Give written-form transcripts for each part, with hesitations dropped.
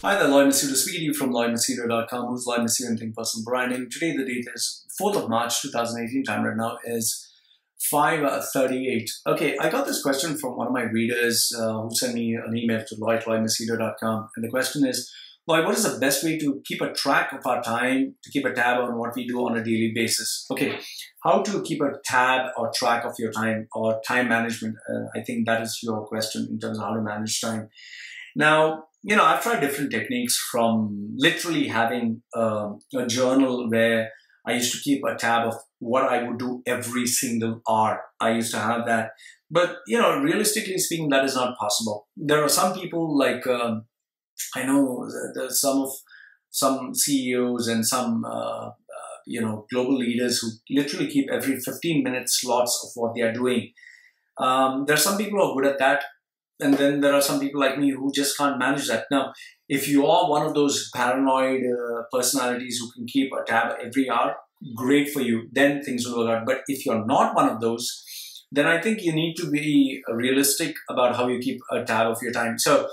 Hi there, Loy Machedo speaking to you from loymachedo.com. Who's Loy Machedo and Think Personal Branding. Today the date is 4th of March 2018. Time right now is 5:38. Okay, I got this question from one of my readers who sent me an email to loy@loymachedo.com. And the question is, Loy, what is the best way to keep a track of our time, to keep a tab on what we do on a daily basis? Okay, how to keep a tab or track of your time or time management? I think that is your question in terms of how to manage time. Now, I've tried different techniques, from literally having a journal where I used to keep a tab of what I would do every single hour. I used to have that. But, realistically speaking, that is not possible. There are some people like, I know there's some CEOs and some, global leaders who literally keep every 15-minute slots of what they are doing. There are some people who are good at that. And then there are some people like me who just can't manage that. Now, if you are one of those paranoid personalities who can keep a tab every hour, great for you. Then things will work out. But if you're not one of those, then I think you need to be realistic about how you keep a tab of your time. So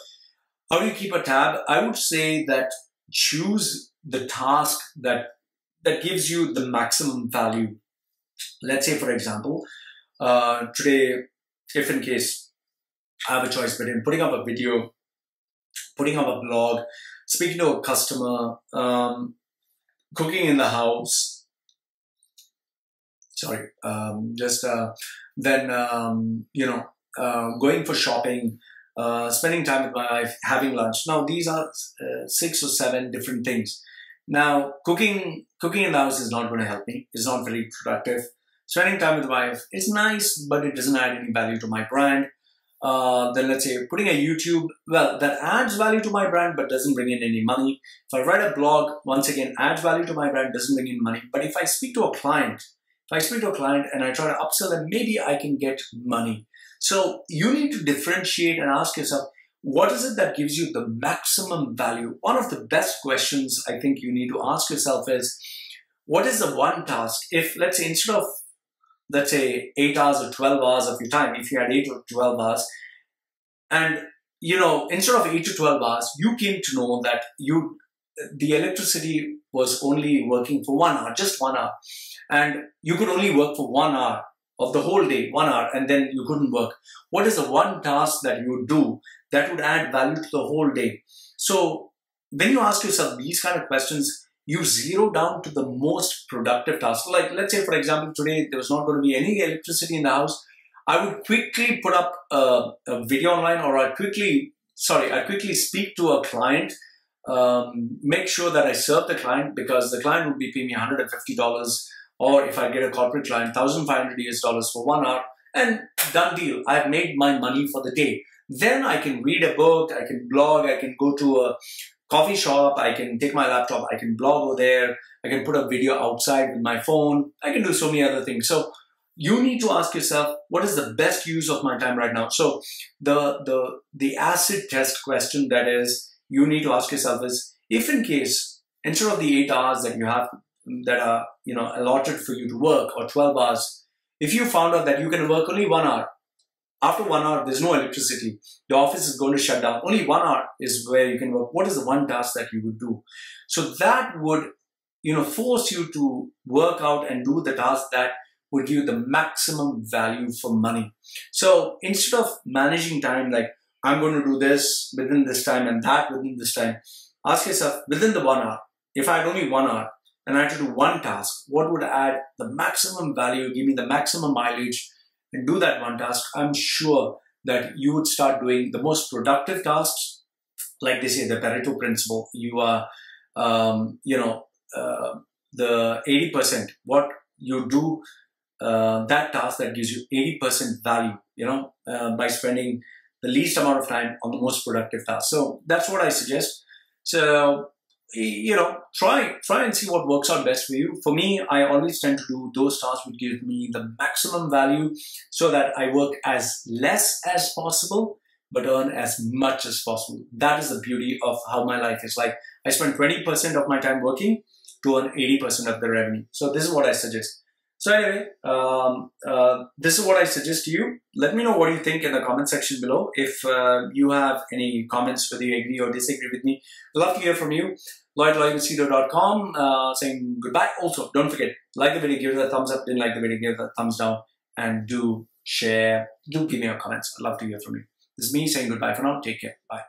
how do you keep a tab? I would say that choose the task that gives you the maximum value. Let's say, for example, today, if in case I have a choice between putting up a video, putting up a blog, speaking to a customer, cooking in the house, going for shopping, spending time with my wife, having lunch. Now, these are 6 or 7 different things. Now, cooking in the house is not going to help me. It's not very productive. Spending time with my wife is nice, but it doesn't add any value to my brand. Then let's say putting a YouTube, well, that adds value to my brand but doesn't bring in any money. If I write a blog, once again, adds value to my brand, doesn't bring in money. But if I speak to a client, and I try to upsell them, maybe I can get money. So you need to differentiate and ask yourself, what is it that gives you the maximum value? One of the best questions I think you need to ask yourself is, what is the one task? If, let's say, instead of, let's say, 8 hours or 12 hours of your time, if you had 8 or 12 hours, and, instead of 8 to 12 hours, you came to know that the electricity was only working for 1 hour, just 1 hour. And you could only work for 1 hour of the whole day, 1 hour, and then you couldn't work. What is the one task that you would do that would add value to the whole day? So when you ask yourself these kind of questions, you zero down to the most productive task. Like, let's say, for example, today there was not going to be any electricity in the house. I would quickly put up a video online, or I'd quickly speak to a client, make sure that I serve the client, because the client would be paying me $150, or if I get a corporate client, $1,500 for 1 hour, and done deal. I've made my money for the day. Then I can read a book, I can blog, I can go to a coffee shop, I can take my laptop, I can blog over there, I can put a video outside with my phone, I can do so many other things. So you need to ask yourself, what is the best use of my time right now? So the acid test question that is, you need to ask yourself is, if in case, instead of the 8 hours that you have, that are, allotted for you to work, or 12 hours, if you found out that you can work only 1 hour, after 1 hour, there's no electricity, the office is going to shut down, only 1 hour is where you can work, what is the one task that you would do? So that would, force you to work out and do the task that would give you the maximum value for money. So instead of managing time like, I'm going to do this within this time and that within this time, ask yourself, within the 1 hour, if I had only 1 hour and I had to do one task, what would add the maximum value, give me the maximum mileage, and do that one task? I'm sure that you would start doing the most productive tasks. Like they say, the Pareto principle, you are, the 80%, what you do, that task that gives you 80% value, by spending the least amount of time on the most productive task. So that's what I suggest. So, try and see what works out best for you. For me, I always tend to do those tasks which give me the maximum value, so that I work as less as possible, but earn as much as possible. That is the beauty of how my life is. Like, I spend 20% of my time working to earn 80% of the revenue. So this is what I suggest. So anyway, this is what I suggest to you. Let me know what you think in the comment section below. If you have any comments, whether you agree or disagree with me, I'd love to hear from you. Loy@loymachedo.com, saying goodbye. Also, don't forget, like the video, give it a thumbs up. Didn't like the video, give it a thumbs down. And do share, do give me your comments. I'd love to hear from you. This is me saying goodbye for now. Take care. Bye.